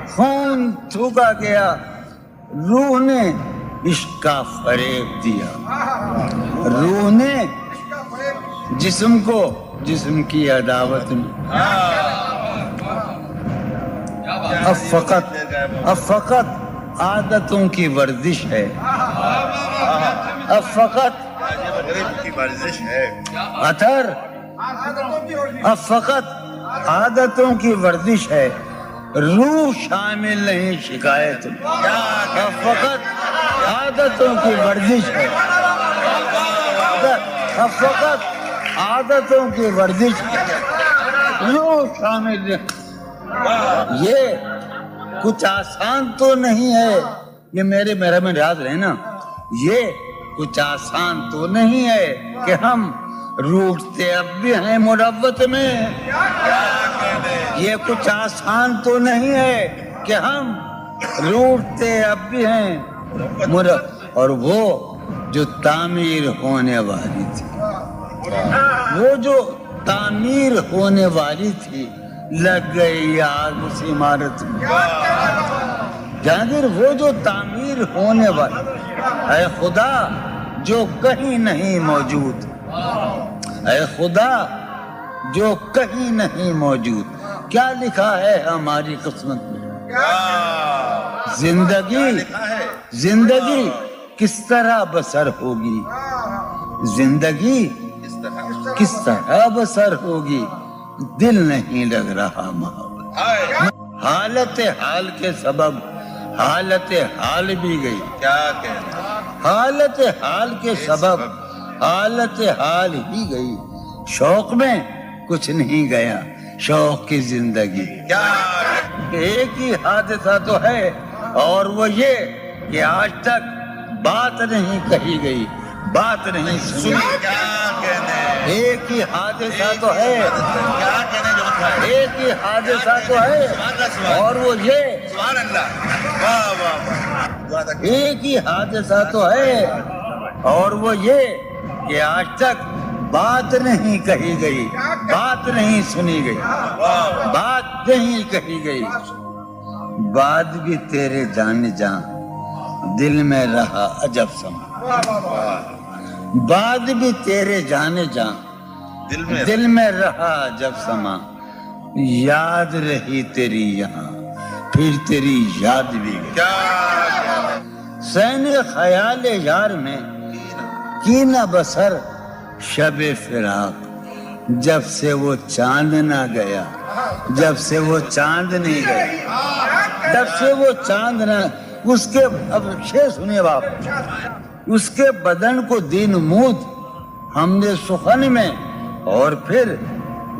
خون تھوکا گیا، روح نے عشق کا فریب دیا، روح نے جسم کو جسم کی عداوت میں، اب فقط عادتوں کی ورزش ہے، اب فقط کی ورزش ہے، اثر، اب فقط عادتوں کی ورزش ہے، روح شامل نہیں شکایت میں، اب فقط عادتوں کی ورزش ہے، اب فقط عادتوں کی ورزش ہے، روح شامل نہیں۔ یہ کچھ آسان تو نہیں ہے، یہ میرا میں یاد رہے نا، یہ کچھ آسان تو نہیں ہے کہ ہم روٹتے اب بھی ہیں مروت میں، یہ کچھ آسان تو نہیں ہے کہ ہم روٹتے اب بھی ہیں اور وہ جو تعمیر ہونے والی تھی، وہ جو تعمیر ہونے والی تھی لگ گئی آگ اس عمارت میں، جہانگیر وہ جو تعمیر ہونے والی، اے خدا جو کہیں نہیں موجود، اے خدا جو کہیں نہیں موجود، کیا لکھا ہے ہماری قسمت میں؟ زندگی کس طرح بسر ہوگی، زندگی کس طرح بسر ہوگی، دل نہیں لگ رہا محبت، حالت حال کے سبب حالت حال بھی گئی، کیا کہنا، حالت حال کے سبب حالت حال ہی گئی، شوق میں کچھ نہیں گیا، شوق کی زندگی، ایک ہی حادثہ تو ہے اور وہ یہ کہ آج تک بات نہیں کہی گئی، بات نہیں سنی، کیا کہنے، ایک ہی حادثہ تو ہے، کیا کہنے جو ہے، ایک ہی حادثہ تو ہے اور وہ یہ، سبحان اللہ، واہ واہ واہ، ایک ہی حادثہ تو ہے اور وہ یہ کہ آج تک بات نہیں کہی گئی، بات نہیں سنی گئی، بات نہیں کہی گئی، بات بھی تیرے جان جان دل میں رہا عجب سما، بات بھی تیرے جان جان دل میں رہا عجب سما، یاد رہی تیری یہاں پھر تیری یاد بھی گئی، سین خیال یار میں کی نہ بسر شب فراق، جب سے وہ چاند نہ گیا، جب سے وہ چاند نہیں گیا، جب سے وہ چاند نہ، اس کے، اب شعر سنیے باپ، اس کے بدن کو دی نمود ہم نے سخن میں، اور پھر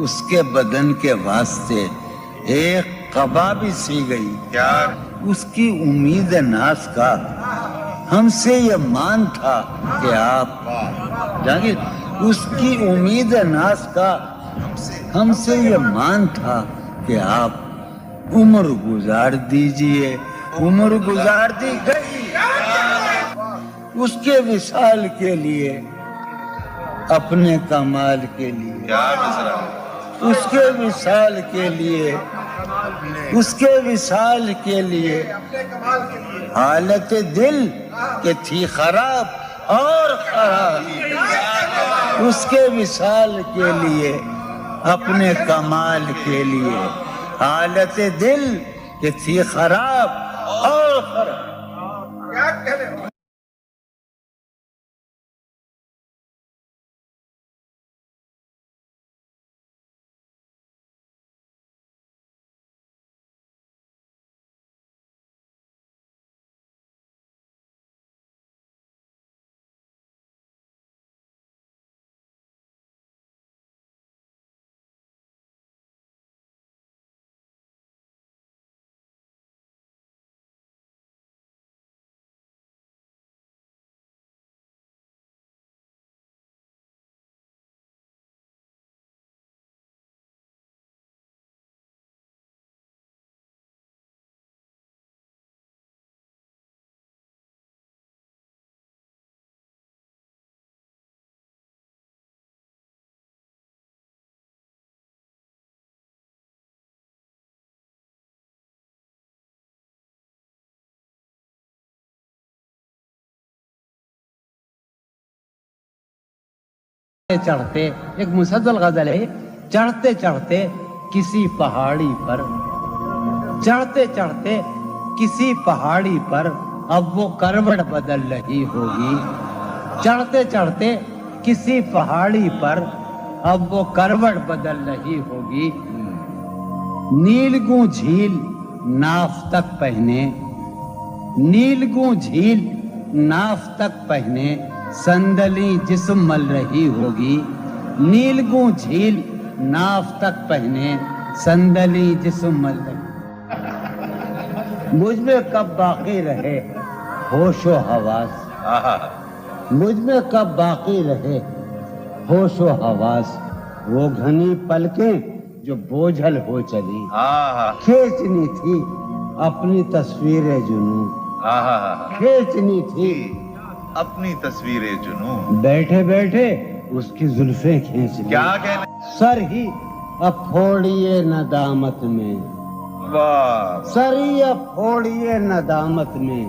اس کے بدن کے واسطے ایک قبا بھی سی گئی، اس کی امید ناز کا ہم سے یہ مان تھا کہ آپ، جہانگیر اس کی امید ناز کا ہم سے یہ مان تھا کہ آپ عمر گزار دیجئے، عمر گزار دی گئی اس کے وصال کے لیے، اپنے کمال کے لیے، اس کے وصال کے لیے، اس کے وصال کے لیے، حالت دل کہ تھی خراب اور خراب، اس کے وصال کے لیے، اپنے کمال کے لیے، حالت دل کہ تھی خراب اور خراب۔ چڑھتے ایک مسلسل غزل ہے چڑھتے چڑھتے کسی پہاڑی پر چڑھتے چڑھتے کسی پہاڑی پر اب وہ کروٹ بدل رہی ہوگی چڑھتے چڑھتے کسی پہاڑی پر اب وہ کروٹ بدل رہی ہوگی نیلگوں جھیل ناف تک پہنے نیلگوں جھیل ناف تک پہنے سندلی جسم مل رہی ہوگی نیلگوں جھیل ناف تک پہنے سندلی جسم مل رہی مجھ میں کب باقی رہے ہوش و حواس مجھ میں کب باقی رہے ہوش و حواس وہ گھنی پلکیں جو بوجھل ہو چلی کھینچنی تھی اپنی تصویر جنوں کھینچنی تھی اپنی تصویر جنوں بیٹھے بیٹھے اس کی زلفیں کھینچ لی کیا کہنے سر ہی اب پھوڑیے ندامت میں واہ سر ہی اب پھوڑیے ندامت میں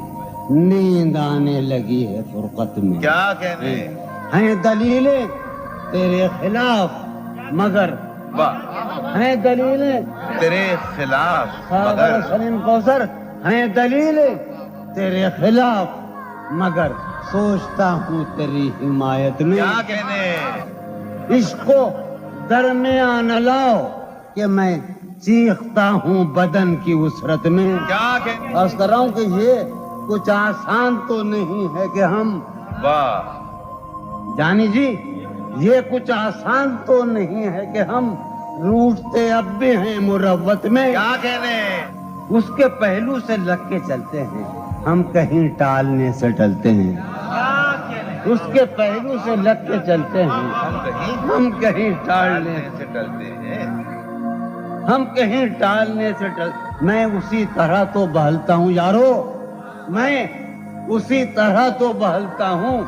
نیند آنے لگی ہے فرقت میں کیا کہنے ہیں دلیلیں تیرے خلاف مگر واہ ہیں دلیلیں تیرے خلاف ساغر مگر سلیم کوثر ہیں دلیلیں تیرے خلاف مگر سوچتا ہوں تیری حمایت میں کیا کہنے عشق کو درمیان لاؤ کہ میں چیختا ہوں بدن کی وسرت میں کیا کہنے عرض کر رہا ہوں کہ یہ کچھ آسان تو نہیں ہے کہ ہم واہ جانی جی یہ کچھ آسان تو نہیں ہے کہ ہم روٹتے اب بھی ہیں مروت میں کیا کہنے اس کے پہلو سے لگ کے چلتے ہیں ہم کہیں ٹالنے سے ٹلتے ہیں اس کے پہلو سے لگ کے چلتے ہیں ہم کہیں ٹالنے سے ڈلتے ہیں ہم کہیں ٹالنے سے میں اسی طرح تو بہلتا ہوں یارو میں اسی طرح تو بہلتا ہوں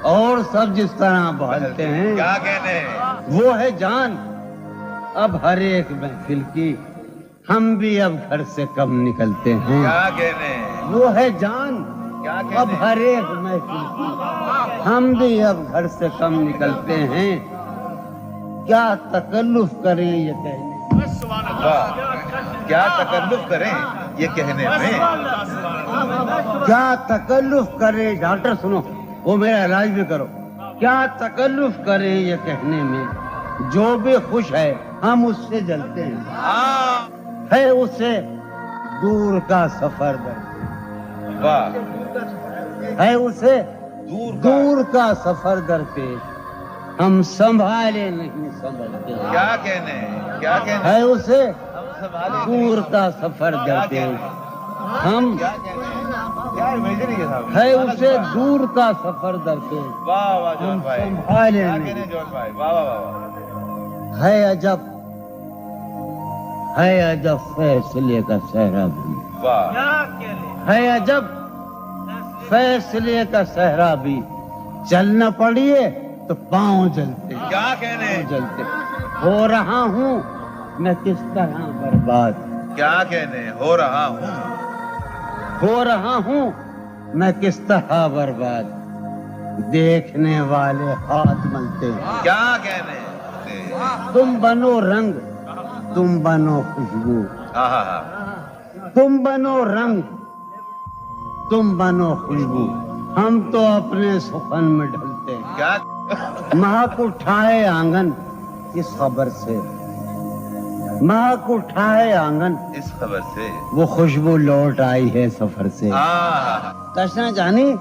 اور سب جس طرح بہلتے ہیں کیا کہنے وہ ہے جان اب ہر ایک محفل کی ہم بھی اب گھر سے کم نکلتے ہیں کیا کہنے وہ ہے جان کیا اب کہنے ہر ایک محفل کی ہم بھی اب گھر سے کم نکلتے ہیں کیا تکلف کریں یہ کہنے واہ کیا تکلف کریں یہ کہنے میں کیا تکلف کریں ڈاکٹر سنو وہ میرا علاج بھی کرو کیا تکلف کریں یہ کہنے میں جو بھی خوش ہے ہم اس سے جلتے ہیں ہے اسے دور کا سفر درپیش واہ ہے اسے دور دور کا سفر درپیش ہم سنبھالے نہیں سنبھلتے کیا کہنے کیا کہنے ہے اسے سوال دور کا سفر درپیش ہم کیا کہنے کیا امیجن ہے صاحب ہے اسے دور کا سفر درپیش واہ واہ جون بھائی سنبھالے کیا نہیں کہنے جون بھائی واہ واہ واہ ہے عجب فیصلے کا صحرا بھی واہ ہے عجب فیصلے کا صحرا بھی چلنا پڑیے تو پاؤں جلتے کیا کہنے جلتے ہو رہا ہوں میں کس طرح برباد کیا کہنے ہو رہا ہوں میں کس طرح برباد دیکھنے والے ہاتھ ملتے ہیں کیا کہنے تم بنو رنگ تم بنو خوشبو ہاں تم بنو رنگ تم بنو خوشبو ہم تو اپنے سخن میں ڈھلتے ہیں کیا مہک اٹھائے آنگن اس خبر سے مہک اٹھائے آنگن اس خبر سے وہ خوشبو لوٹ آئی ہے سفر سے تشنا جانی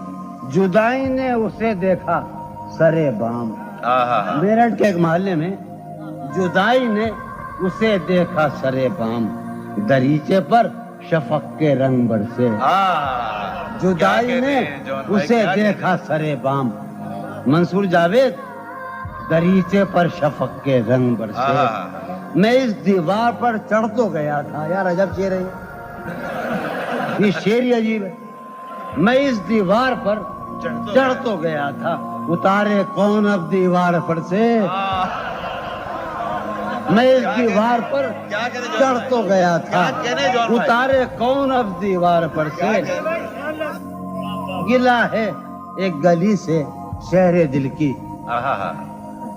جدائی نے اسے دیکھا سرے بام میرٹھ کے ایک محلے میں جدائی نے اسے دیکھا سرے بام دریچے پر شفق کے رنگ برسے جدائی نے اسے دیکھا سرے بام منصور جاوید دریچے پر شفق کے رنگ برسے میں اس دیوار پر چڑھ تو گیا تھا یار عجب شعر ہے یہ شعر ہی عجیب ہے میں اس دیوار پر چڑھ تو گیا تھا اتارے کون اب دیوار پر سے میں اس دیوار پر چڑھ تو گیا تھا اتارے کون اب دیوار پر سے گلا ہے ایک گلی سے شہر دل کی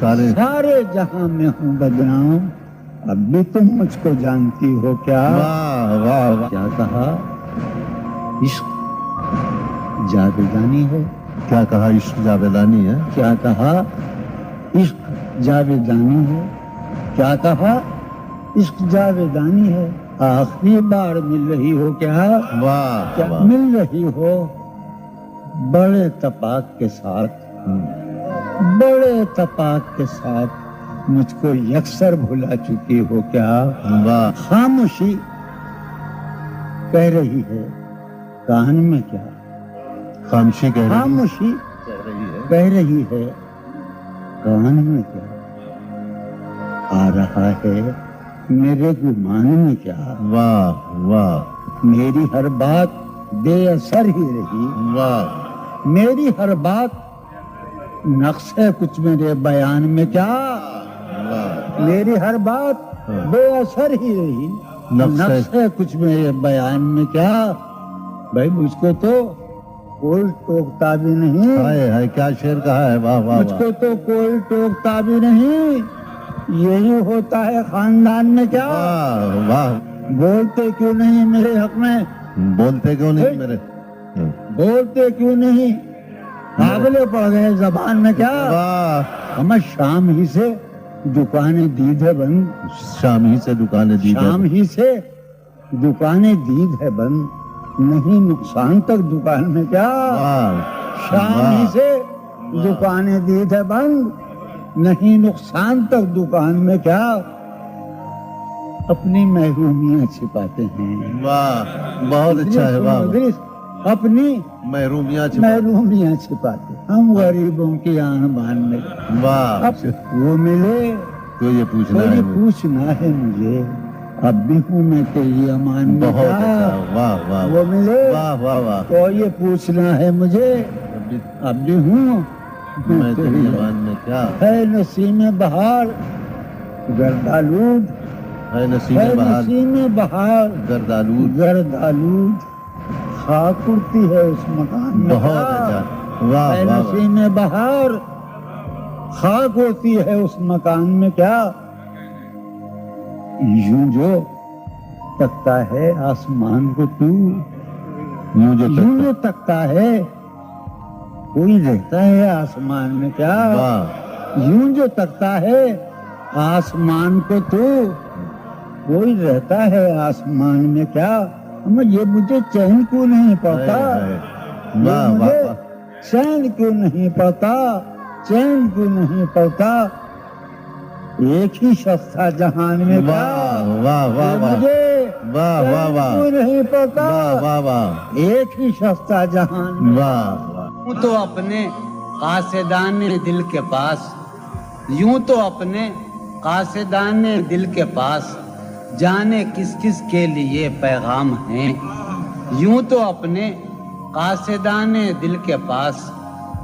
سارے جہاں میں ہوں بدنام، اب بھی تم مجھ کو جانتی ہو کیا؟ واہ واہ واہ، کیا کہا؟ عشق جاویدانی ہے۔ کیا کہا؟ عشق جاویدانی ہے۔ کیا کہا؟ عشق جاویدانی ہے۔ کیا کہا؟ عشق جاویدانی ہے۔ آخری بار مل رہی ہو کیا؟ واہ کیا واہ، مل رہی ہو بڑے تپاک کے ساتھ، بڑے تپاک کے ساتھ مجھ کو یکسر بھلا چکی ہو کیا؟ واہ، خاموشی کہہ رہی ہے کان میں کیا؟ خاموشی کہہ رہی خاموشی ہے۔ کہہ رہی ہے کان میں کیا؟ آ رہا ہے میرے گمان میں کیا؟ واہ واہ میری ہر بات بے اثر ہی رہی، واہ، میری ہر بات نقص ہے کچھ میرے بیان میں کیا؟ واہ، میری ہر بات بے اثر ہی رہی، نقص ہے کچھ میرے بیان میں کیا؟ بھائی مجھ کو تو کوئی ٹوکتا بھی نہیں، ہائے ہائے، کیا شعر کہا ہے، واہ واہ مجھ کو تو کوئی ٹوکتا بھی نہیں، یہی ہوتا ہے خاندان میں کیا؟ واہ واہ، بولتے کیوں نہیں میرے حق میں؟ بولتے کیوں نہیں میرے؟ بولتے کیوں نہیں؟ قابلے پڑ گئے زبان میں کیا؟ واہ، ہمیں شام ہی سے دکانیں دید ہے بند، شام ہی سے دکانیں دی شام ہی سے دکانیں دید ہے بند، نہیں نقصان تک دکان میں کیا؟ شام ہی سے دکانیں دید ہے بند، نہیں نقصان تک دکان میں کیا؟ اپنی محرومیاں چھپاتے ہیں، واہ، بہت اچھا ہے، واہ واہ، اپنی محرومیاں محرومیاں چھپاتے ہم غریبوں کی آن بان میں، واہ، اب وہ ملے تو یہ پوچھنا تو ہے یہ مجھے۔ پوچھنا ہے مجھے، اب بھی ہوں میں تیری امان میں بہت کیا؟ اچھا، واہ واہ، وہ ملے واہ واہ واہ، تو یہ پوچھنا ہے مجھے، اب بھی ہوں میں تیری زبان میں کیا؟ ہے نسیم بہار گردالود، ہے نسیم ہے بہار نسیم بہار گردالود، گردالود، خاک اڑتی ہے اس مکان میں بہت کیا؟ اچھا، واہ ہے واہ واہ، نسیم بہار خاک ہوتی ہے اس مکان میں کیا؟ یوں جو تکتا ہے آسمان کو تو، یوں جو یوں جو تکتا ہے کوئی رہتا ہے آسمان میں کیا؟ واہ، یوں جو تکتا ہے آسمان کو تو کوئی رہتا ہے آسمان میں کیا؟ اما یہ مجھے چین کیوں نہیں پڑتا؟ واہ یہ واہ مجھے واہ، چین کیوں نہیں پڑتا؟ چین کیوں نہیں پڑتا؟ ایک ہی شخص تھا جہان میں کیا؟ واہ واہ واہ یہ واہ، مجھے واہ واہ چین واہ، کیوں نہیں پڑتا؟ واہ واہ واہ، ایک ہی شخص تھا جہان میں، واہ واہ، یوں تو اپنے قاصدان دل کے پاس، یوں تو اپنے قاصدان دل کے پاس جانے کس کس کے لیے پیغام ہیں، یوں تو اپنے قاصدان دل کے پاس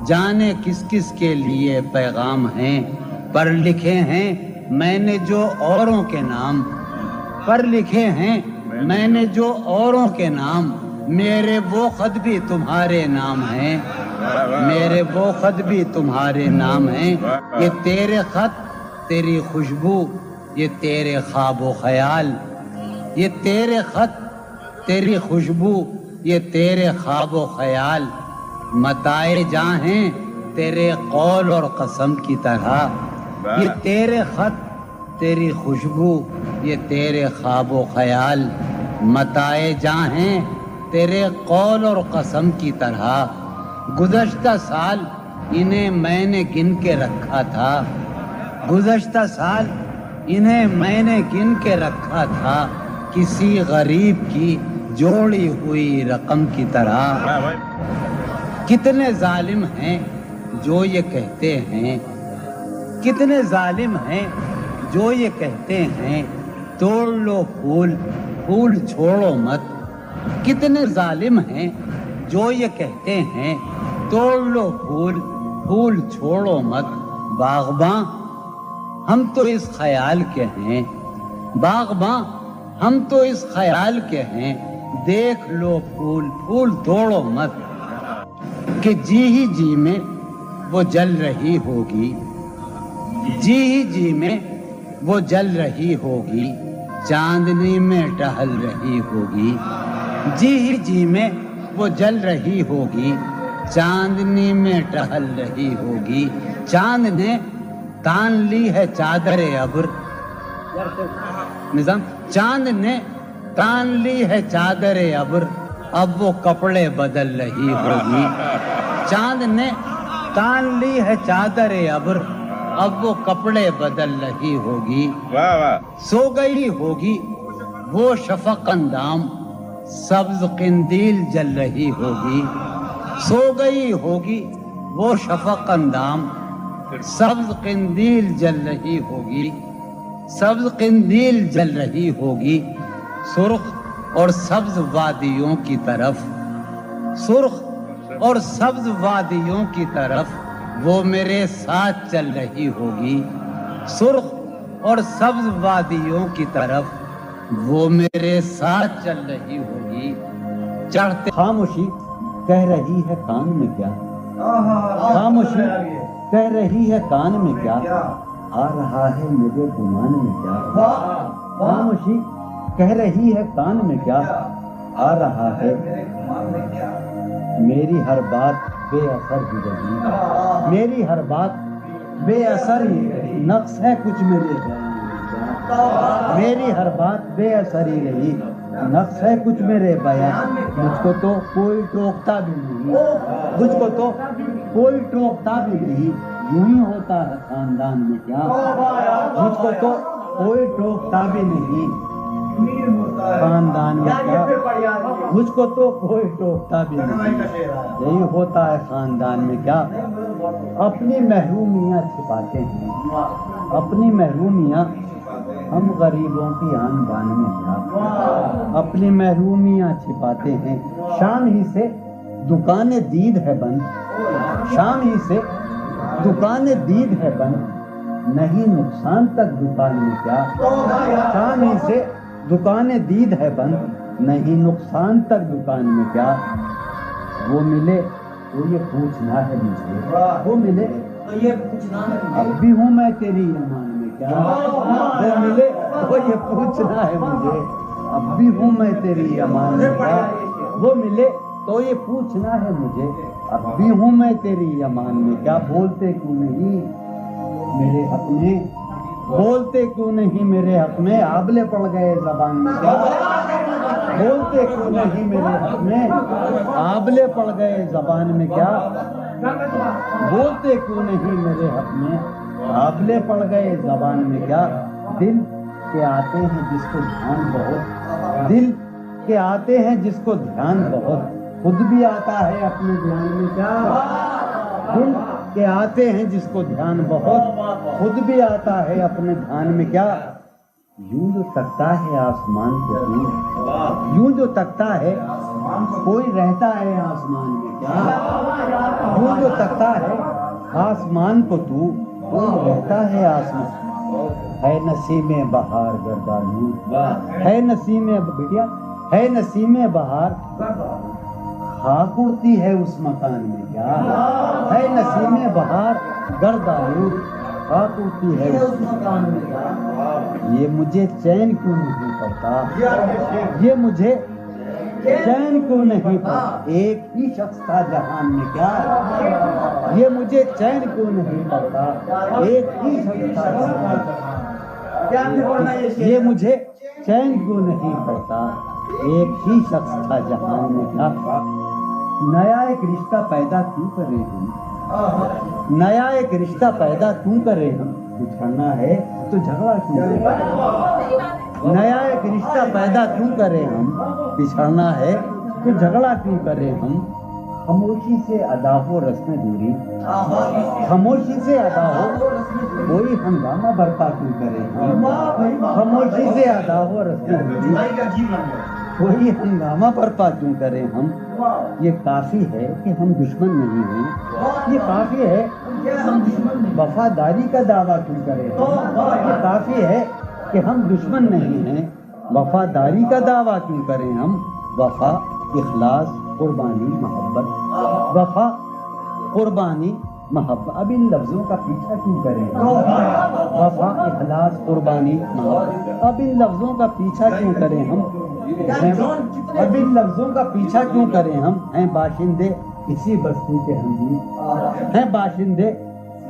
جانے کس کس کے لیے پیغام ہیں، پر لکھے ہیں میں نے جو اوروں کے نام، پر لکھے ہیں میں نے جو اوروں کے نام، میرے وہ خط بھی تمہارے نام ہیں، میرے وہ خط بھی تمہارے نام ہیں، یہ تیرے خط تیری خوشبو، یہ تیرے خواب و خیال، یہ تیرے خط تیری خوشبو، یہ تیرے خواب و خیال، متائے جاں ہیں تیرے قول اور قسم کی طرح، یہ تیرے خط تیری خوشبو، یہ تیرے خواب و خیال، متائے جاں ہیں تیرے قول اور قسم کی طرح، گزشتہ سال انہیں میں نے گن کے رکھا تھا، گزشتہ سال انہیں میں نے گن کے رکھا تھا، کسی غریب کی جوڑی ہوئی رقم کی طرح، کتنے ظالم ہیں جو یہ کہتے ہیں، کتنے ظالم ہیں جو یہ کہتے ہیں توڑ لو پھول پھول چھوڑو مت، کتنے ظالم ہیں جو یہ کہتے ہیں توڑ لو پھول پھول چھوڑو مت، باغباں ہم تو اس خیال کے ہیں، باغباں ہم تو اس خیال کے ہیں، دیکھ لو پھول پھول توڑو مت، کہ جی ہی جی میں وہ جل رہی ہوگی، جی جی میں وہ جل رہی ہوگی، چاندنی میں ٹہل رہی ہوگی، جی جی میں وہ جل رہی ہوگی، چاندنی میں ٹہل رہی ہوگی، چاند نے تان لی ہے چادر ابر، نظام چاند نے تان لی ہے چادر ابر، اب وہ کپڑے بدل رہی ہوگی، چاند نے تان لی ہے چادر ابر، اب وہ کپڑے بدل رہی ہوگی، واہ واہ، سو گئی ہوگی وہ شفق اندام، سبز قندیل جل رہی ہوگی، سو گئی ہوگی وہ شفق اندام، سبز قندیل جل رہی ہوگی، سبز قندیل جل رہی ہوگی، سرخ اور سبز وادیوں کی طرف، سرخ اور سبز وادیوں کی طرف وہ میرے ساتھ چل رہی ہوگی، سرخ اور سبز وادیوں کی طرف وہ میرے ساتھ چل رہی ہوگی، چڑھتے خاموشی کہہ رہی ہے کان میں کیا، خاموشی کہہ رہی ہے کان میں کیا، آ رہا ہے میرے گمان میں کیا، خاموشی کہہ رہی ہے کان میں کیا، آ رہا ہے میری ہر بات بے اثر ہی رہی، میری ہر بات بے اثر ہی رہی، نقص ہے کچھ میرے بیان میں کیا، میری ہر بات بے اثر ہی رہی، نقص ہے کچھ میرے بیان، مجھ کو تو کوئی ٹوکتا بھی نہیں، مجھ کو تو کوئی ٹوکتا بھی نہیں، یوں ہی ہوتا ہے خاندان میں کیا، مجھ کو تو کوئی ٹوکتا بھی نہیں خاندان میں کیا، مجھ کو تو کوئی ٹوکتا بھی نہیں، یہی ہوتا ہے خاندان میں کیا، اپنی محرومیاں چھپاتے ہیں، اپنی محرومیاں ہم غریبوں کی آن بان میں کیا، اپنی محرومیاں چھپاتے ہیں، شام ہی سے دکانیں دید ہے بند، شام ہی سے دکانیں دید ہے بند، نہیں نقصان تک دکان میں کیا، شام ہی سے دکانیں دید ہے بند، نہیں نقصان تک دکان میں کیا، وہ ملے تو یہ پوچھنا ہے مجھے، وہ ملے تو یہ پوچھنا ہے، اب بھی ہوں میں تیری امان میں کیا، وہ ملے تو یہ پوچھنا ہے مجھے، اب بھی ہوں میں تیری امان میں کیا، وہ ملے تو یہ پوچھنا ہے مجھے، اب بھی ہوں میں تیری امان میں کیا، بولتے کیوں نہیں میرے حق میں، بولتے کیوں نہیں میرے حق میں، آبلے پڑ گئے زبان میں کیا، بولتے کیوں نہیں میرے حق میں، آبلے پڑ گئے زبان میں کیا، بولتے کیوں نہیں میرے حق میں، آبلے پڑ گئے زبان میں کیا، دل کے آتے ہیں جس کو دھیان بہت، دل کے آتے ہیں جس کو دھیان بہت، خود بھی آتا ہے اپنے دھیان میں کیا، دل کے آتے ہیں جس کو دھیان بہت، خود بھی آتا ہے اپنے دھیان میں کیا، یوں جو تکتا ہے آسمان کو تو، یوں جو تکتا ہے کوئی رہتا ہے آسمان میں کیا، یوں جو تکتا ہے آسمان کو تو، کوئی رہتا ہے آسمان، ہے نسیم بہار گردانو، ہے نسیم بٹیا، ہے نسیم بہار، خاک اڑتی ہے اس مکان میں کیا، ہے نسیم بہار گرد آلود، خاک اڑتی ہے اس مکان میں کیا، یہ مجھے چین کیوں نہیں پڑتا، یہ مجھے چین کیوں نہیں پڑتا، ایک ہی شخص تھا جہان میں کیا، یہ مجھے چین کیوں نہیں پڑتا، ایک ہی شخص تھا جہان میں، یہ مجھے چین کیوں نہیں پڑتا، ایک ہی شخص تھا جہان میں کیا، نیا ایک رشتہ پیدا کیوں کرے ہم، نیا ایک رشتہ پیدا کیوں کرے ہم، بچھڑنا ہے تو جھگڑا کیوں کرے، نیا ایک رشتہ پیدا کیوں کرے ہم، بچھڑنا ہے تو جھگڑا کیوں کرے ہم، خاموشی سے ادا ہو رسم دوری، خاموشی سے ادا ہو کوئی ہنگامہ برپا کیوں کرے ہم، خاموشی سے ادا ہو رسم دوری کوئی ہنگامہ برپا کیوں کرے ہم، یہ کافی ہے کہ ہم دشمن نہیں ہیں، یہ کافی ہے کہ ہم وفاداری کا دعویٰ کیوں کرے ہم، یہ کافی ہے کہ ہم دشمن نہیں ہیں، وفاداری کا دعویٰ کیوں کریں ہم، وفا اخلاص قربانی محبت، وفا قربانی محبت، اب ان لفظوں کا پیچھا کیوں کریں ہم، وفا اخلاص قربانی محبت. اب ان لفظوں کا پیچھا کیوں کریں ہم؟ اب ان لفظوں کا پیچھا کیوں کریں ہم؟ ہیں باشندے اسی بستی کے ہم بھی، ہیں باشندے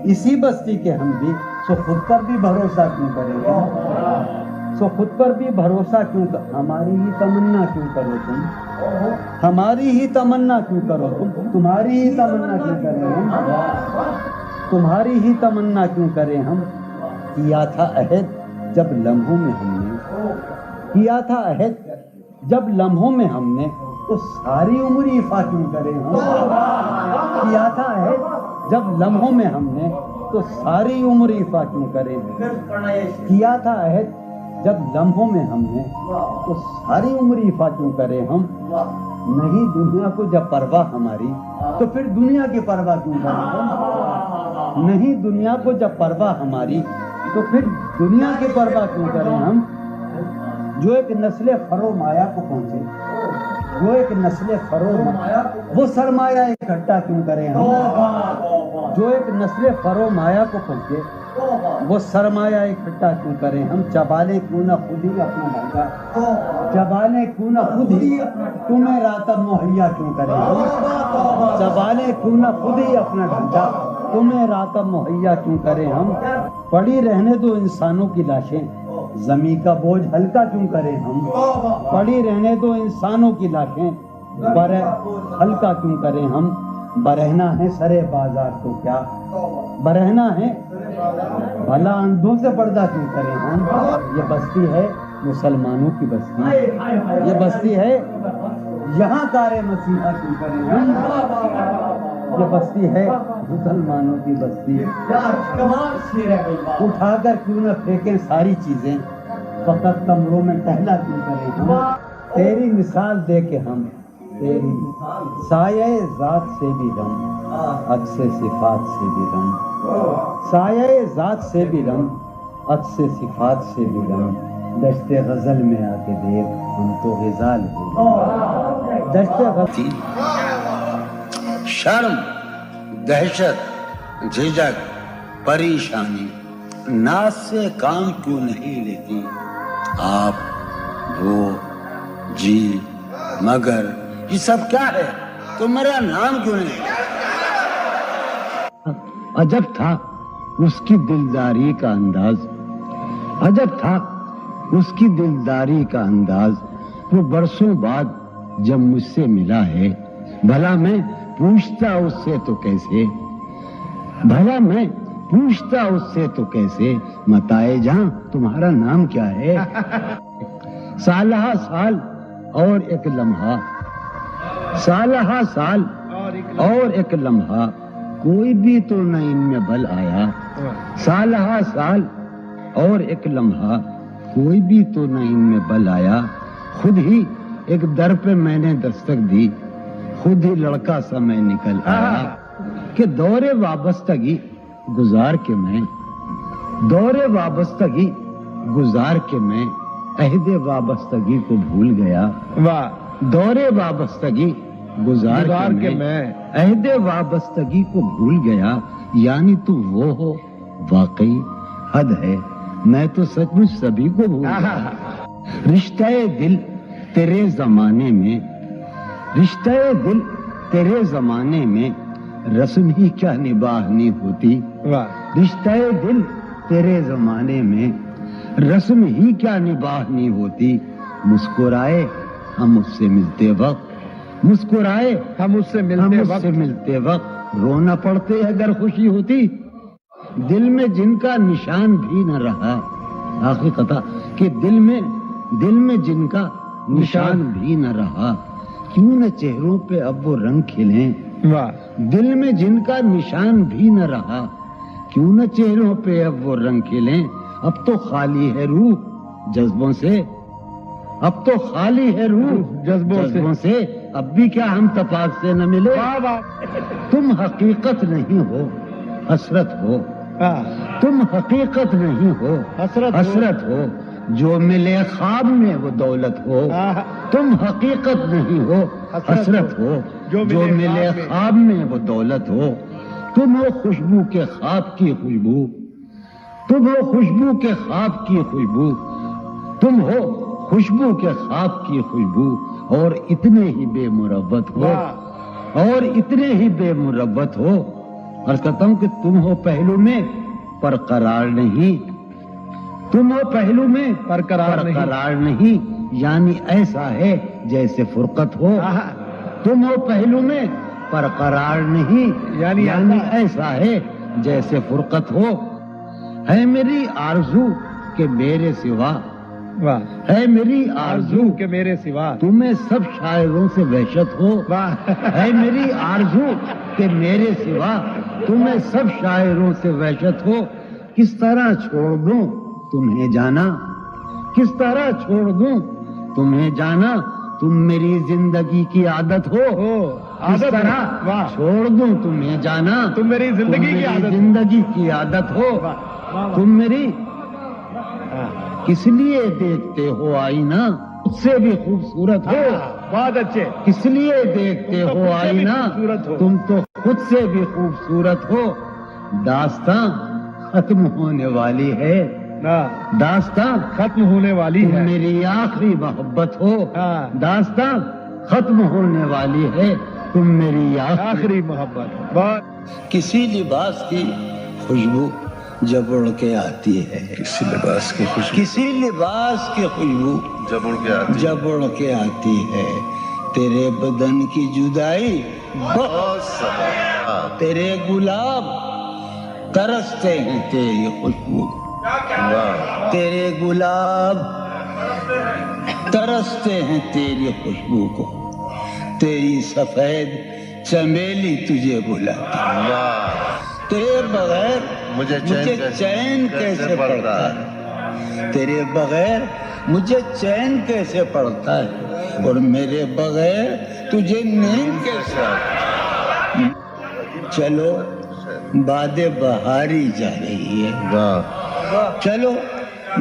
اسی بستی کے ہم بھی. سو خود پر بھی بھروسہ کیوں کریں ہم؟ سو خود پر بھی بھروسہ کیوں کر، ہماری ہی تمنا کیوں کرو تم، ہماری ہی تمنا کیوں کرو تم، تمہاری ہی تمنا کیوں کریں ہم، تمہاری ہی تمنا کیوں کریں ہم. کیا تھا عہد جب لمحوں میں ہم نے، کیا تھا عہد جب لمحوں میں ہم نے، تو ساری عمر ایفا کیوں کریں ہم. کیا تھا عہد جب لمحوں میں ہم نے، تو ساری عمر ایفا کیوں کریں. کیا تھا عہد جب لمحوں میں ہم نے، تو ساری عمر ایفا کیوں کریں ہم. نہیں دنیا کو جب پرواہ ہماری، تو پھر دنیا کی پرواہ کیوں کریں ہم. نہیں دنیا کو جب پرواہ ہماری، تو پھر دنیا کی پرواہ کیوں کریں ہم. جو ایک نسل فرو مایا کو پہنچے، جو ایک نسل فرو مایا، وہ سرمایہ اکٹھا کیوں کریں ہم. جو ایک نسل فرو مایا کو پہنچے، وہ سرمایہ اکٹھا کیوں کریں ہم. چبالے کیوں نہ خود ہی اپنا ڈھانچہ، چبالے کیوں نہ خود ہی تمہیں راتب مہیا کیوں کریں ہم. چبالے کیوں نہ خود ہی اپنا ڈھانچہ، تمہیں راتب مہیا کیوں کریں ہم. پڑی رہنے دو انسانوں کی لاشیں، زمیں کا بوجھ ہلکا کیوں کریں ہم. پڑی رہنے دو انسانوں کی لاشیں، ہلکا کیوں کریں ہم. برہنا ہے سرے بازار تو کیا، برہنا ہے بھلا اندھوں سے پردہ کیوں کریں ہم. یہ بستی ہے مسلمانوں کی بستی، یہ بستی ہے یہاں کارے مسیحا کیوں کریں ہم. یہ بستی ہے مسلمانوں کی بستی. اٹھا کر کیوں نہ پھینکیں ساری چیزیں، فقط کمروں میں ٹہلا کیوں کریں ہم. تیری مثال دے کے ہم، تیری سایہ ذات سے بھی رم، عکس صفات سے بھی رم. سایہ ذات سے بھی رم، عکس صفات سے بھی رم. دشت غزل میں آ کے دیکھ ہم تو غزال ہو. دشت غزل شرم، دہشت، جھجک، پریشانی ناز سے کام کیوں نہیں لیتی. آپ، وہ، جی، مگر یہ سب کیا ہے؟ تو میرا نام کیوں نہیں؟ عجب تھا اس کی دلداری کا انداز، عجب تھا اس کی دلداری کا انداز. وہ برسوں بعد جب مجھ سے ملا ہے، بھلا میں پوچھتا اس سے تو کیسے، بھلا میں پوچھتا اس سے تو کیسے. متائے جہاں تمہارا نام کیا ہے. سالہ سال اور ایک لمحہ، سالہ سال اور ایک لمحہ، کوئی بھی تو نہ ان میں بل آیا. سالہ سال اور ایک لمحہ، کوئی بھی تو نہ ان میں بل آیا. خود ہی ایک در پہ میں نے دستک دی، خود ہی لڑکا سا میں نکل آیا. کہ دور وابستگی گزار کے میں، دور وابستگی گزار کے میں عہد وابستگی کو بھول گیا. دور وابستگی گزار کے میں عہد وابستگی کو بھول گیا. یعنی تو وہ ہو واقعی حد ہے، میں تو سچ مچ سبھی کو بھول گیا. رشتہ دل تیرے زمانے میں، رشتہ دل تیرے زمانے میں رسم ہی کیا نباہنی ہوتی. رشتہ دل تیرے زمانے میں رسم ہی کیا نباہنی ہوتی. مسکرائے ہم اس سے ملتے وقت، مسکرائے ہم اس سے ملتے وقت رونا پڑتے اگر خوشی ہوتی. دل میں جن کا نشان بھی نہ رہا، آخری قطع، کہ دل میں جن کا نشان بھی نہ رہا، کیوں نہ چہروں پہ اب وہ رنگ کھلیں. دل میں جن کا نشان بھی نہ رہا، کیوں نہ چہروں پہ اب وہ رنگ کھلیں. اب تو خالی ہے روح جذبوں سے، اب تو خالی ہے روح جذبوں سے. اب بھی کیا ہم تفاق سے نہ ملے. تم حقیقت نہیں ہو حسرت ہو، تم حقیقت نہیں ہو حسرت ہو. جو ملے خواب میں وہ دولت ہو. تم حقیقت نہیں ہو حسرت ہو، جو ملے خواب میں وہ دولت ہو. تم ہو خوشبو کے خواب کی خوشبو، تم تم ہو خوشبو کے خواب کی خوشبو، تم ہو خوشبو کے خواب کی خوشبو، اور اتنے ہی بے مروت ہو، اور اتنے ہی بے مروت ہو۔ عرض کرتا ہوں کہ تم ہو پہلو میں پر قرار نہیں، تم ہو پہلو میں پر قرار نہیں، یعنی ایسا ہے جیسے فرقت ہو۔ تم ہو پہلو میں پر قرار نہیں، یعنی ایسا ہے جیسے فرقت ہو۔ ہے میری آرزو کہ میرے سوا، ہے میری آرزو کہ میرے سوا تمہیں سب شاعروں سے وحشت ہو، ہے میری آرزو کہ میرے سوا تمہیں سب شاعروں سے وحشت ہو۔ کس طرح چھوڑ دوں تمہیں جانا، کس طرح چھوڑ دوں تمہیں جانا، تم میری زندگی کی عادت ہو۔ کس طرح چھوڑ دوں تمہیں جانا، تم میری زندگی کی عادت ہو۔ تم میری کس لیے دیکھتے ہو آئینہ، اس سے بھی خوبصورت ہو۔ بہت اچھے۔ کس لیے دیکھتے ہو آئینہ، تم تو خود سے بھی خوبصورت ہو۔ داستاں ختم ہونے والی ہے، داستاں ختم ہونے والی تم ہے، میری آخری محبت ہو۔ ہاں۔ داستاں ختم ہونے والی ہے، تم میری آخری محبت۔ بہت کسی لباس کی خوشبو جب اڑ کے آتی ہے، کسی لباس کی خوشبو کسی لباس کی خوشبو جب اڑ کے آتی جب اڑ کے آتی ہے، تیرے بدن کی جدائی بہت سبا تیرے گلاب ترستے ہیں تیری خوشبو، تیرے گلاب ترستے ہیں تیری خوشبو کو، تیری سفید چمیلی تجھے بلاتی، تیرے بغیر مجھے چین کیسے پڑتا ہے، تیرے بغیر مجھے چین کیسے پڑتا ہے، اور میرے بغیر تجھے نیند کیسے آتی ہے۔ چلو باد بہاری جا رہی ہے، چلو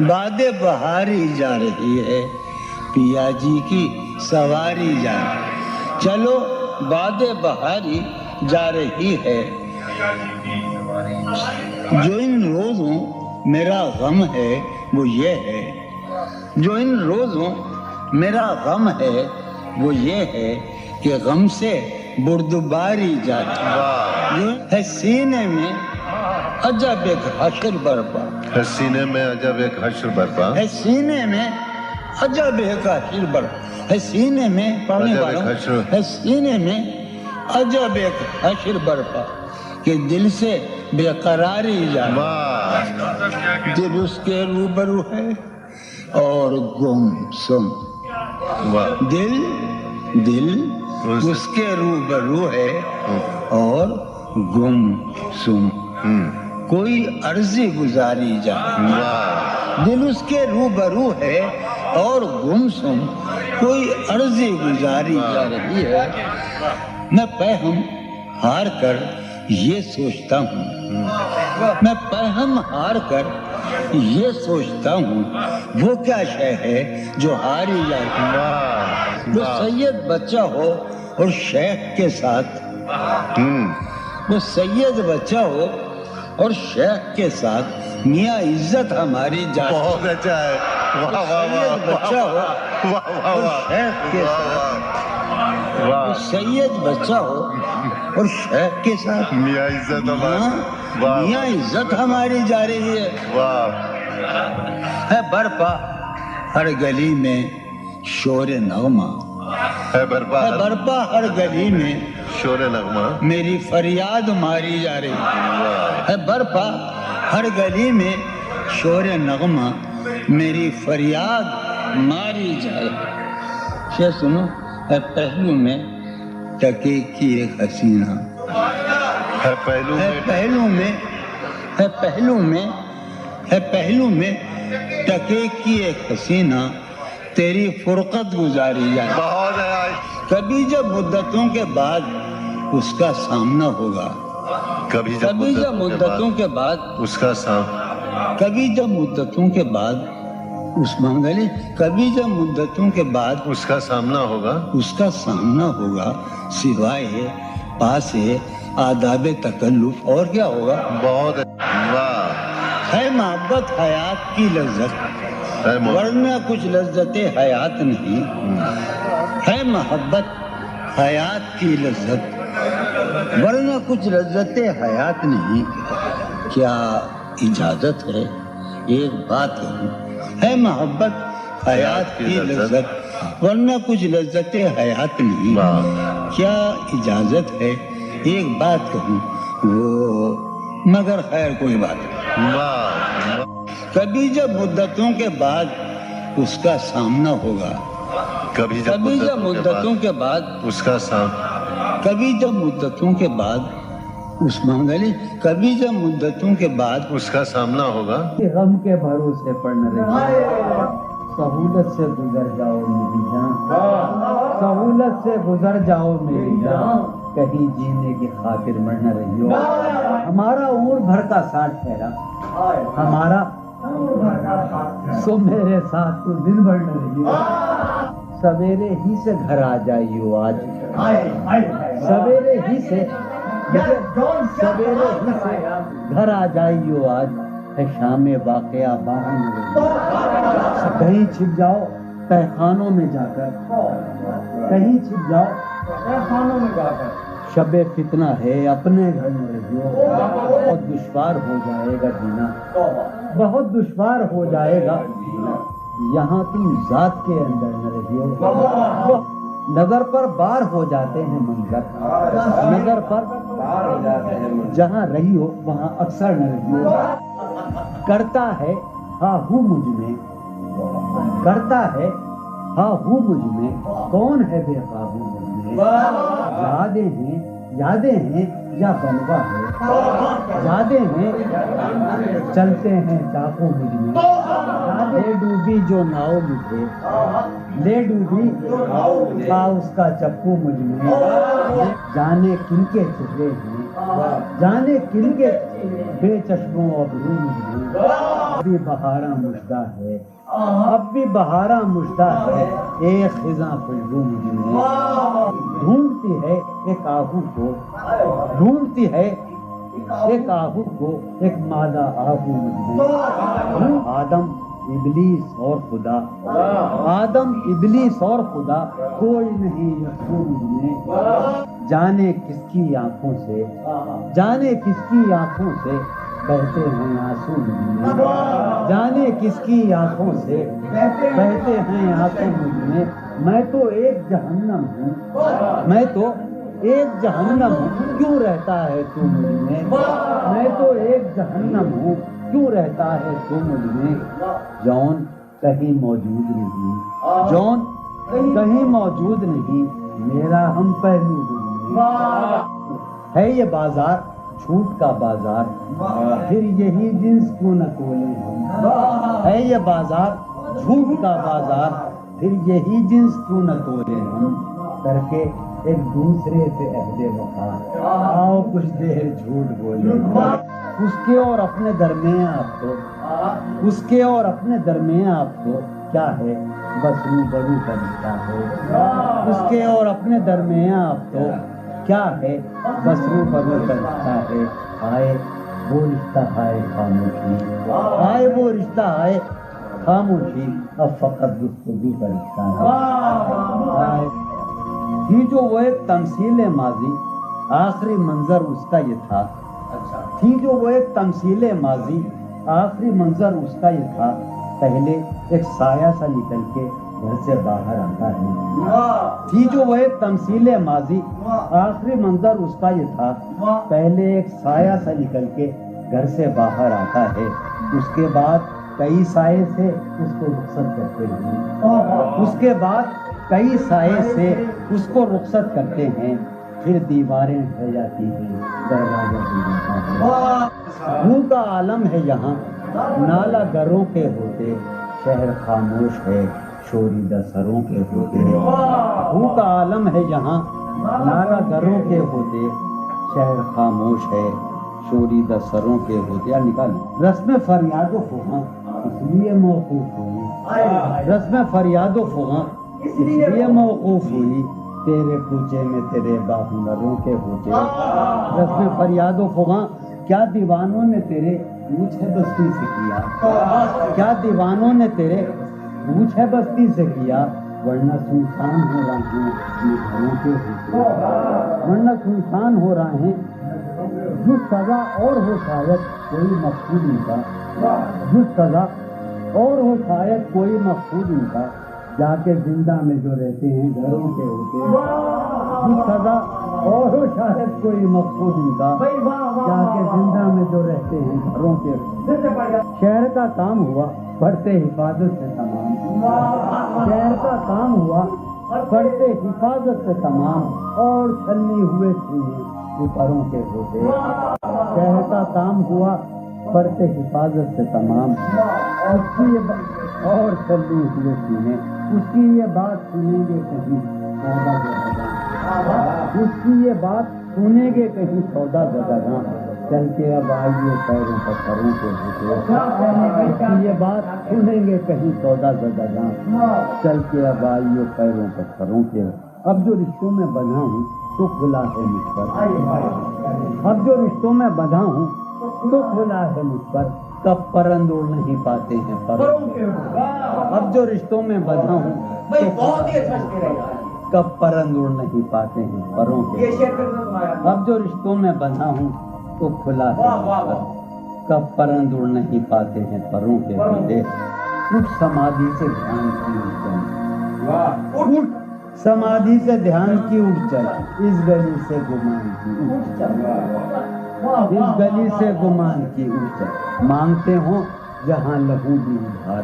باد بہاری جا رہی ہے، پیا جی کی سواری جا رہی ہے، چلو باد بہاری جا رہی ہے۔ جو ان روزوں میرا غم ہے وہ یہ ہے، جو ان روزوں میرا غم ہے وہ یہ ہے کہ غم سے بردباری جاتی جو ہے سینے میں عجب ایک حشر برپا، ہے سینے میں عجب ایک حشر برپا، ہے سینے میں عجب ایک حشر برپا، ہے سینے میں پڑھنے عجب والوں ایک حشر، ہے سینے میں عجب ایک حشر برپا کہ دل سے بے قراری جاتی، دل اس کے روبرو ہے اور گم سم، دل اس کے روبرو ہے اور گم سم، کوئی عرضی گزاری جائے، دل اس کے روبرو ہے اور گم سم، کوئی عرضی گزاری جا رہی ہے۔ میں پہم ہار کر یہ سوچتا ہوں، میں پہم ہار کر یہ سوچتا ہوں، وہ کیا شے ہے جو ہاری جاتی، وہ سید بچہ ہو اور شیخ کے ساتھ، وہ سید بچہ ہو اور شیخ کے ساتھ میاں عزت ہماری جاتی، بہت اچھا ہے، سید بچہ ہو اور شیخ کے ساتھ، سید بچہ ہو اور شیخ کے ساتھ میاں عزت ہماری، میاں عزت ہماری جا رہی ہے۔ ہے برپا ہر گلی میں شور نغمہ، ہے برپا ہے برپا ہر گلی میں شور نغمہ، میری فریاد ماری جا رہی ہے برپا ہر گلی میں شور نغمہ میری فریاد ماری جا رہی ہے۔ سنو، ہے پہلو میں ٹکے کی ایک حسینہ، ہے پہلو ہے میں پہلو میں، ہے پہلو میں، ہے پہلو میں ٹکے کی ایک حسینہ تیری فرقت گزاری جائے، بہت ہے، کبھی جب مدتوں کے بعد اس کا سامنا ہوگا، کبھی کبھی جب مدتوں کے بعد اس کا کبھی جب مدتوں کے بعد اس منگلی کبھی جب مدتوں کے بعد اس کا سامنا ہوگا، اس کا سامنا ہوگا، سوائے پاس آداب تکلف اور کیا ہوگا؟ بہت واہ، ہے محبت حیات کی لذت، ورنہ کچھ لذت حیات نہیں، ہے محبت حیات کی لذت ورنہ کچھ لذت حیات نہیں، کیا اجازت ہے ایک بات کہوں، ہے محبت حیات کی لذت ورنہ کچھ لذت حیات نہیں، کیا اجازت ہے ایک بات کہوں وہ مگر خیر کوئی بات نہیں۔ کبھی جب مدتوں کے بعد اس کا سامنا ہوگا، کبھی جب مدتوں کے بعد اس کا سامنا، کبھی جب مدتوں کے بعد اس منگلی، کبھی جب مدتوں کے بعد اس کا سامنا ہوگا، غم کے بھروسے پر نہ رہیے، سہولت سے گزر جاؤ میری جان، سہولت سے گزر جاؤ میری جان، کہیں جینے کی خاطر مر نہ رہیو، ہمارا عمر بھر کا ساتھ ٹھہرا، ہمارا سو میرے ساتھ تو دن بھر نہ رہیو، سویرے ہی سے گھر آ جائیو آج، سویرے ہی سے گھر آ جائیو آج، ہے شام واقعہ باہر نہ رہیو، کہیں چھپ جاؤ تہخانوں میں جا کر، کہیں چھپ جاؤ تہخانوں میں جا کر، شب فتنہ ہے اپنے گھر میں رہیو، بہت دشوار ہو جائے گا جینا، بہت دشوار ہو جائے گا جینا، یہاں تم ذات کے اندر نہ رہیو، نظر پر بار ہو جاتے ہیں منظر، نظر پر بار ہو جاتے ہیں، جہاں رہی ہو وہاں اکثر نہ رہیو، کرتا ہے ہاں ہوں مجھ میں، کرتا ہے ہاں ہوں مجھ میں، کون ہے بے قابو مجھ میں، یادیں ہیں یا بلوا ہے، یادیں ہیں چلتے ہیں چاقو مجھ میں، لے ڈوبی جو ناؤ مجھے، لے ڈوبی تھا اس کا چپو مجھ میں، جانے کن کے چہرے ہیں، جانے کن کے بے چشموں ابرو مجھ میں، اب بھی بہارا مژدہ ہے، اب بھی بہارا مژدہ ہے، ایک خزاں خوشبو مجھ میں، ڈھونڈتی ہے ایک آہو کو، ڈھونڈتی ہے ایک آہو کو، ایک مادہ آہو مجھ میں، آدم ابلیس اور خدا، آدم ابلیس اور خدا، کوئی نہیں یسوع مجھ میں، جانے کس کی آنکھوں سے، جانے کس کی آنکھوں سے بہتے ہیں آنسو مجھ میں، جانے کس کی آنکھوں سے بہتے ہیں آنسو مجھ میں، میں تو ایک جہنم ہوں، میں تو ایک جہنم ہوں، کیوں رہتا ہے تو مجھ میں، میں تو ایک جہنم ہوں، کیوں رہتا ہے تو مجھ میں، جون کہیں موجود نہیں، جون کہیں موجود نہیں، میرا ہم پہلو مجھ میں، ہے یہ بازار جھوٹ کا بازار، پھر یہی جنس کیوں نہ تولیں ہم، ہے یہ بازار جھوٹ کا بازار، پھر یہی جنس کیوں نہ تولیں ہم، کر کے ایک دوسرے سے عہد وفا، آؤ کچھ دیر جھوٹ بولے، اس کے اور اپنے درمیان آپ تو، اس کے اور اپنے درمیان آپ تو کیا ہے، بس روبرو کا رشتہ ہے، اس کے اور اپنے درمیان آپ تو کیا ہے، بس روبرو کا رشتہ ہے، آئے وہ رشتہ آئے خاموشی، آئے وہ رشتہ آئے خاموشی، اب فقط گفتگو کا رشتہ ہے، تھی جو وہ ایک تمثیل ماضی، آخری منظر اس کا یہ تھا، تھی جو وہ ایک تمثیل ماضی، آخری منظر اس کا یہ تھا، پہلے ایک سایہ سا نکل کے گھر سے باہر آتا ہے، تھی جو وہ ایک تمثیل ماضی، آخری منظر اس کا یہ تھا، پہلے ایک سایہ سا نکل کے گھر سے باہر آتا ہے، اس کے بعد کئی سائے سے اس کو رخصت کرتے ہیں، اس کے بعد کئی سائے سے اس کو رخصت کرتے ہیں، پھر دیواریں ڈھہ جاتی ہیں، دروازہ ٹوٹ جاتا ہے، منہ کا عالم ہے یہاں، نالا گروں کے ہوتے، شہر خاموش ہے، شوریدہ سروں کے ہوتے، منہ کا عالم ہے یہاں، نالا گروں کے ہوتے، شہر خاموش ہے، شوریدہ سروں کے ہوتے، یا نکال رسم فریاد و فغاں اس لیے موقوف ہوئی، رسم فریاد و فغاں اس لیے موقوف ہوئی، تیرے کوچے میں تیرے باہنروں کے ہوتے، رسم فریاد و فغاں کیا دیوانوں میں تیرے پوچھ ہے بستی سے کیا؟ کیا دیوانوں نے تیرے پوچھ ہے بستی سے کیا؟ ورنہ سنسان ہو رہے ہیں یہ گھروں کے ہوتے، ورنہ سنسان ہو رہے ہیں جو سزا اور ہو شاید کوئی مقصود ان کا، جو سزا اور ہو شاید کوئی مقصود ان کا، جا کے زندہ میں جو رہتے ہیں گھروں کے ہوتے، جو سزا اور ہو شاید کوئی مقصود ان کا، جا کے زندہ میں جو رہتے ہیں گھروں کے ہوتے۔ شہر کا کام ہوا پڑھتے حفاظت سے تمام، شہر کا کام ہوا پڑھتے حفاظت سے تمام، اور چھلنی ہوئے سینے پروں کے ہوتے۔ شہر کا کام ہوا پڑھتے حفاظت سے تمام، اس کی یہ اور چھلنی ہوئے سینے، اس کی یہ بات سنیں گے کہیں سودا زدگاں، اس کی یہ بات سنیں گے کہیں سودا زدگاں، چل کے اب آئیے پیروں پر پروں کے ہوتے، اس کی یہ بات سنیں گے کہیں سودا زدگاں، چل کے اب آئیے پیروں پر پروں کے۔ اب جو رشتوں میں بندھا ہوں تو کھلا ہے مجھ پر، اب جو رشتوں میں بندھا ہوں تو کھلا ہے مجھ پر، کب پرند اڑ نہیں پاتے ہیں پروں کے۔ اب جو رشتوں میں بندھا ہوں کب پرند اڑ نہیں پاتے ہیں پروں کے، اب جو رشتوں میں بندھا ہوں تو کھلا ہے مجھ پر، کب پرند اڑ نہیں پاتے ہیں پروں کے ہوتے۔ اٹھ سمادھی سے دھیان کی اٹھ چل، اٹھ سمادھی سے دھیان کی اٹھ چل، اس گلی سے گمان کی اٹھ چل، اس گلی سے گمان کی اٹھ چل، مانگتے ہوں جہاں لہو بھی ادھار،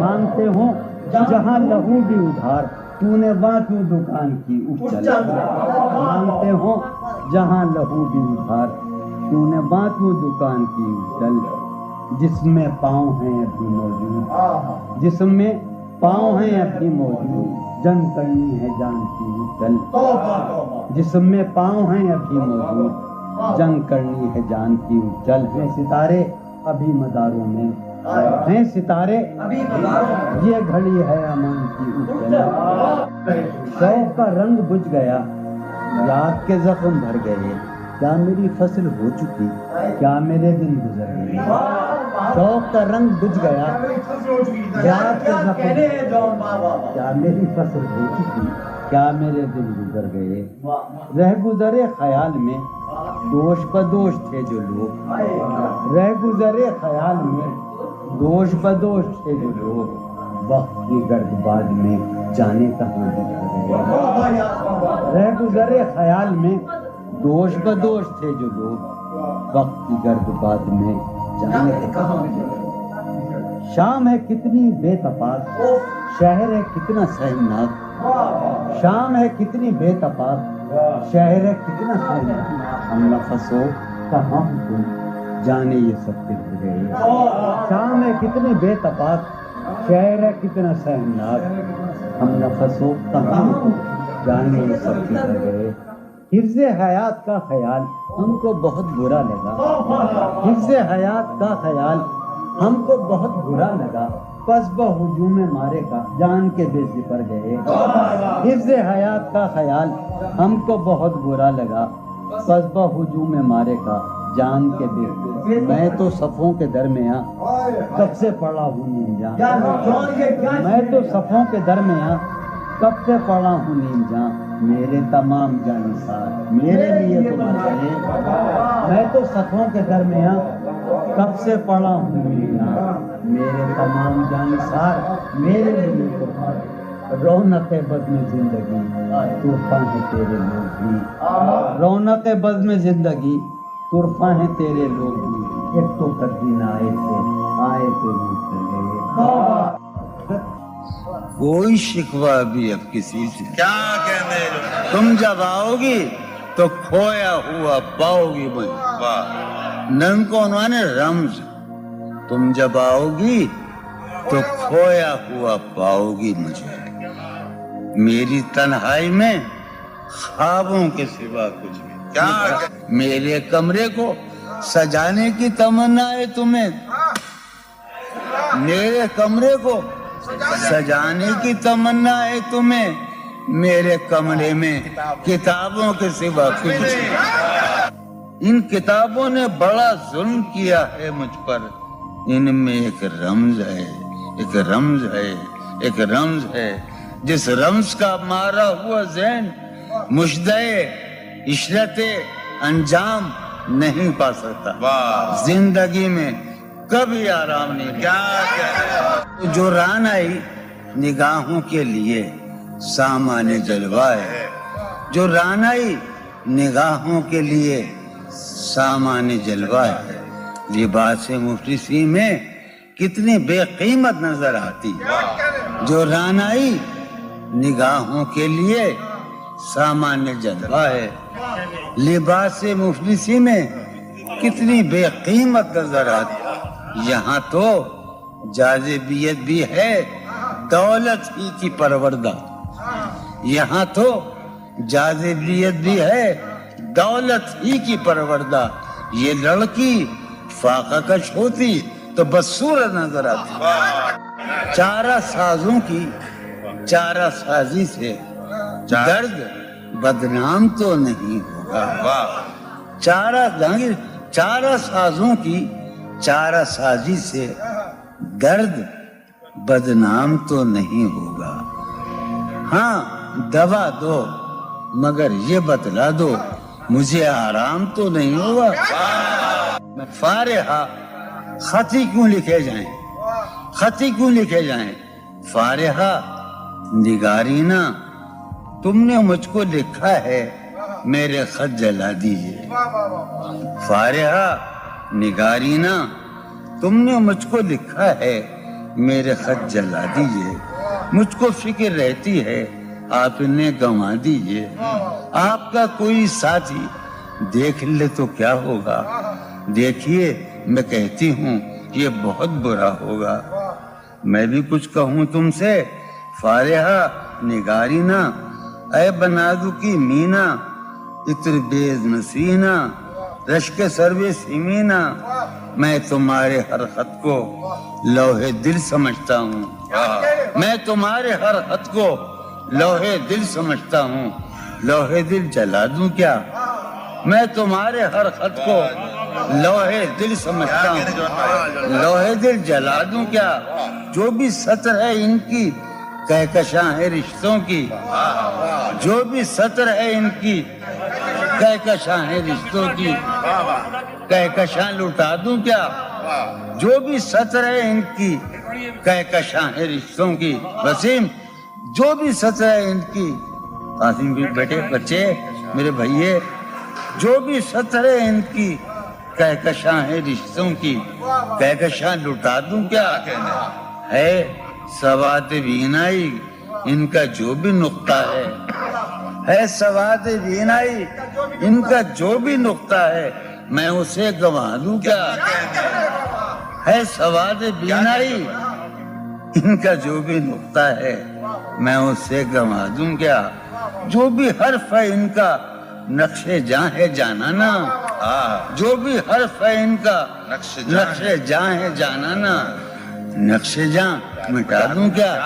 مانگتے ہوں جہاں لہو بھی ادھار، تو نے باتوں دکان کی اٹھ چل، مانگتے ہوں جہاں لہو بھی ادھار، تو نے باتوں دکان کی اٹھ چل، جس میں پاؤں ہیں ابھی موجود، جس میں پاؤں ہیں ابھی موجود، جنگ کرنی ہے جان کی اٹھ چل، جس میں پاؤں ہیں ابھی موجود، جنگ کرنی ہے جان کی اٹھ چل۔ ہیں ستارے ابھی مداروں میں، ہیں ستارے یہ گھڑی ہے امن کی اٹھ چل، شوق کا رنگ بجھ گیا یاد کے زخم بھر گئے، کیا میری فصل ہو چکی، کیا میرے دن گزر گئے، شوق کا رنگ بجھ گیا یاد کے زخم، کیا میری فصل ہو چکی، کیا میرے دن گزر گئے، رہ گزرے خیال میں دوش بدوش تھے جو لوگ، رہ گزرے خیال میں دوش بدوش تھے جو لوگ، وقت کی گرد باد میں جانے کہاں بچھ گئے، رہ گزرے خیال میں دوش بدوش تھے جو لوگ، وقت کی گرد باد میں جانے کہاں بچھ گئے۔ شام ہے کتنی بے تفاق، شہر ہے کتنا سہمناک، شام ہے کتنی بے تفاق، شہر ہے کتنا سہمناک، ہم نفس ہو کہاں ہو تم جانے یہ سب بکھر گئے، شام ہے کتنی بے تفاق، شہر ہے کتنا سہمناک، ہم نفس ہو کہاں ہو تم جانے یہ سب بکھر گئے۔ حفظ حیات کا خیال ہم کو بہت برا لگا، حفظ حیات کا خیال ہم کو بہت برا لگا، پس بہجوم مارے کا جان کے بے زپر گئے، حفظ حیات کا خیال ہم کو بہت برا لگا، پس بہجوم مارے کا جان کے بے، میں تو صفوں کے درمیاں کب سے پڑا ہوں نیم جان، میں تو صفوں کے درمیاں کب سے پڑا ہوں نیم جان، میرے تمام جانثار میرے لیے تو مر گئے، میں تو صفوں کے درمیاں کب سے پڑا ہوں نیم جان، میرے تمام جانثار میرے لیے تو مر گئے۔ رونق بزم زندگی طرفہ ہے تیرے لوگ بھی، رونق بزم زندگی طرفہ ہیں تیرے لوگ بھی، ایک تو کبھی نہ آئے تھے آئے تو روٹ چلے۔ کوئی شکوہ بھی اب کسی سے کیا کہنے، تم جب آؤ گی تو کھویا ہوا پاؤ گی مجھے، نن کو عنوان رمز، تم جب آؤ گی تو کھویا ہوا پاؤ گی مجھے، میری تنہائی میں خوابوں کے سوا کچھ بھی، کیا میرے کمرے کو سجانے کی تمنا ہے تمہیں، میرے کمرے کو سجانے کی تمنا ہے تمہیں، میرے کمرے میں کتابوں کے سوا کچھ نہیں، ان کتابوں نے بڑا ظلم کیا ہے مجھ پر، ان میں ایک رمز ہے، ایک رمز ہے، ایک رمز ہے، جس رمز کا مارا ہوا ذہن مشدے عشرت انجام نہیں پا سکتا، زندگی میں کبھی آرام نہیں۔ جو رانائی نگاہوں کے لیے سامان جلوہ ہے، جو رانائی نگاہوں کے لیے سامان جلوہ ہے، لباس مفلسی میں کتنی بے قیمت نظر آتی، جو رانائی نگاہوں کے لیے سامان جلوہ ہے، لباس مفلسی میں کتنی بے قیمت نظر آتی۔ یہاں تو جاذبیت بھی ہے دولت ہی کی پروردہ، یہاں تو جاذبیت بھی ہے دولت ہی کی پروردہ، یہ لڑکی فاقہ کش ہوتی تو بدصورت نظر آتی۔ چارہ سازوں کی چارہ سازی سے درد بدنام تو نہیں ہوگا، چارہ سازوں کی چارہ سازی سے درد بدنام تو نہیں ہوگا۔ ہاں دوا دو مگر یہ بتلا دو مجھے آرام تو نہیں ہوگا۔ فارحہ خطی کیوں لکھے جائیں، خطی کیوں لکھے جائیں؟ فارحہ نگارینا تم نے مجھ کو لکھا ہے میرے خط جلا دیجئے، فارحہ نگارینا تم نے مجھ کو لکھا ہے میرے خط جلا دیجئے، مجھ کو فکر رہتی ہے آپ نے گنوا دیجئے، آپ کا کوئی ساتھی دیکھ لے تو کیا ہوگا، دیکھیے میں کہتی ہوں یہ بہت برا ہوگا، میں بھی کچھ کہوں تم سے فارحہ نگارینا، اے بنادو کی مینا عطر بیز نسینا رشک سروے سیمینا، میں تمہارے ہر خط کو لوہے دل سمجھتا ہوں، میں تمہارے ہر خط کو لوہے دل سمجھتا ہوں، لوہے دل جلا دوں کیا، میں تمہارے ہر خط کو لوہے دل سمجھتا ہوں، لوہے دل جلا دوں کیا، جو بھی سطر ہے ان کی کہکشاں ہے رشتوں کی، جو بھی سطر ہے ان کی کہکشاں ہے رشتوں کی، کہکشاں لٹا دوں کیا، جو بھی سطر ہے ان کی کہکشاں ہے رشتوں کی، وسیم جو بھی سطر ہے ان کی، قاسم بھی بیٹے بچے میرے بھائیے، جو بھی سطر ہے ان کی کہکشاں ہے رشتوں کی، کہکشاں لٹا دوں کیا، ہے سواد بینائی ان کا جو بھی نقطہ ہے سواد بینائی ان کا جو بھی نقطہ ہے میں اسے گنوا دوں کیا، ہے سواد بینائی ان کا جو بھی نقطہ ہے میں اسے گنوا دوں کیا، جو بھی حرف ہے ان کا نقش جاں ہے جانانا، جو بھی حرف ہے ان کا نقش جاں ہے جانانا، نقش جاں مٹا دوں کیا،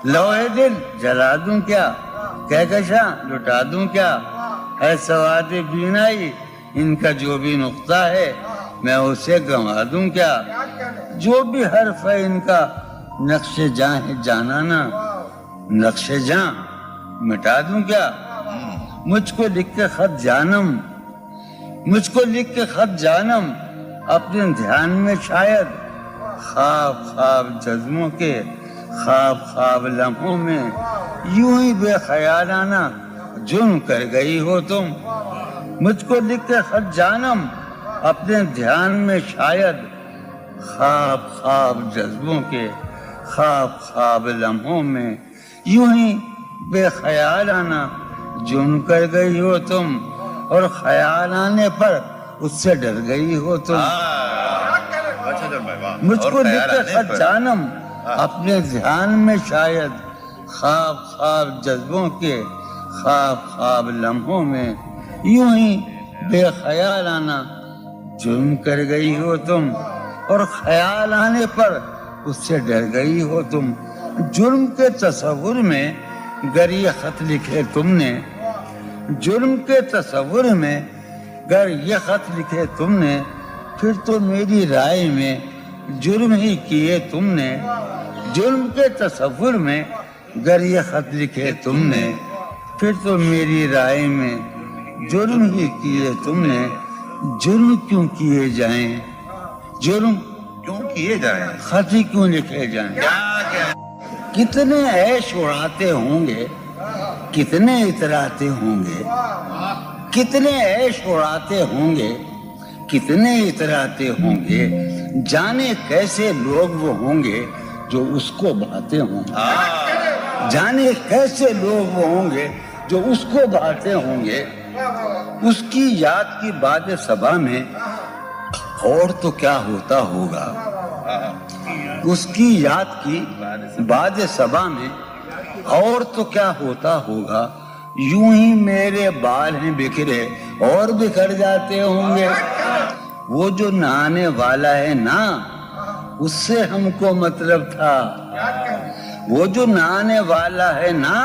لوہے دل جلا دوں کیا، کہکشاں لٹا دوں کیا، ہے سواد بینائی ان کا جو بھی نقطہ ہے میں اسے گنوا دوں کیا، جو بھی حرف ہے ان کا نقش جاں ہے جانانا، نقش جاں مٹا دوں کیا، مجھ کو لکھ کے خط جانم، مجھ کو لکھ کے خط جانم اپنے دھیان میں شاید خواب خواب جذبوں کے خواب خواب لمحوں میں یوں ہی بے خیالانہ جرم کر گئی ہو تم، مجھ کو لکھ کے خط جانم اپنے دھیان میں شاید خواب خواب جذبوں کے خواب خواب لمحوں میں یوں ہی بے خیالانہ جرم کر گئی ہو تم، اور خیال آنے پر اس سے ڈر گئی ہو تم، مجھ کو لکھ کے خط جانم اپنے ذہن میں شاید خواب خواب جذبوں کے خواب خواب لمحوں میں یوں ہی بے خیالانہ جرم کر گئی ہو تم، اور خیال آنے پر اس سے ڈر گئی ہو تم، جرم کے تصور میں گر یہ خط لکھے تم نے، جرم کے تصور میں گر یہ خط لکھے تم نے پھر تو میری رائے میں جرم ہی کیے تم نے، جرم کے تصور میں گر یہ خط لکھے تم نے پھر تو میری رائے میں جرم ہی کیے تم نے، جرم کیوں کیے جائیں، جرم کیوں کیے جائیں؟ خط ہی کیوں لکھے جائیں؟ کتنے عیش اڑاتے ہوں گے، کتنے اتراتے ہوں گے، کتنے عیش اڑاتے ہوں گے، کتنے اتراتے ہوں گے، جانے کیسے لوگ وہ ہوں گے جو اس کو بھاتے ہوں گے، جانے کیسے لوگ وہ ہوں گے جو اس کو بھاتے ہوں گے، اس کی یاد کی باد صبا میں اور تو کیا ہوتا ہوگا، اس کی یاد کی باد صبا میں اور تو کیا ہوتا ہوگا، یوں ہی میرے بال ہیں بکھرے اور بکھر جاتے ہوں گے، وہ جو نہانے والا ہے نا اس سے ہم کو مطلب تھا، وہ جو نہانے والا ہے نا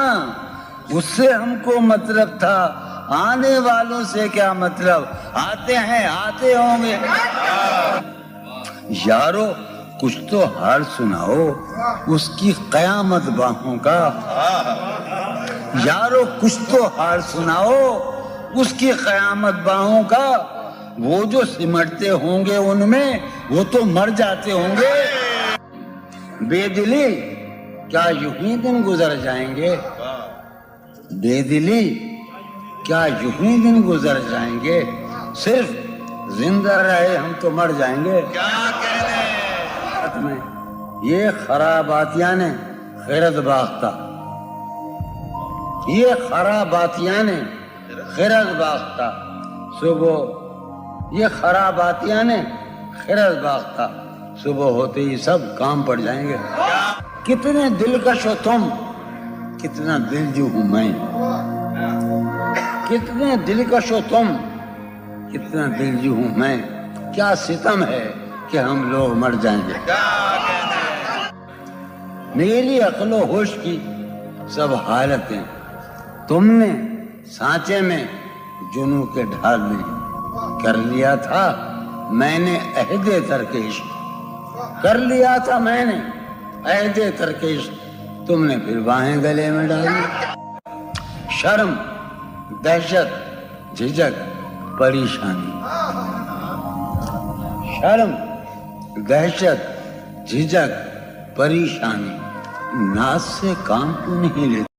اس سے ہم کو مطلب تھا، آنے والوں سے کیا مطلب، آتے ہیں آتے ہوں گے، یارو کچھ تو حال سناؤ اس کی قیامت باہوں کا، یارو کچھ تو حال سناؤ اس کی قیامت باہوں کا، وہ جو سمٹتے ہوں گے ان میں وہ تو مر جاتے ہوں گے، بے دلی کیا یوں ہی دن گزر جائیں گے، بے دلی کیا یوں ہی دن گزر جائیں گے، صرف زندہ رہے ہم تو مر جائیں گے، میں یہ خراباتیاں نے خیرت باختہ، یہ خراباتیاں نے خیرت باختہ، صبح یہ خراباتیاں نے خیرت باختہ، صبح ہوتے ہی سب کام پڑ جائیں گے، کتنے دلکش ہو تم، کتنا دلجو ہوں میں، کتنے دلکش ہو تم، کتنا دلجو ہوں میں، کیا ستم ہے کہ ہم لوگ مر جائیں گے، میری عقل و ہوش کی سب حالتیں تم نے سانچے میں جنوں کے ڈھال میں کر لیا تھا، میں نے عہد ترک عشق کر لیا تھا، میں نے عہد ترک عشق، تم نے پھر باہیں گلے میں ڈالی، شرم دہشت جھجک پریشانی، شرم دہشت جھجک پریشانی، ناز سے کام کیوں نہیں لیتے؟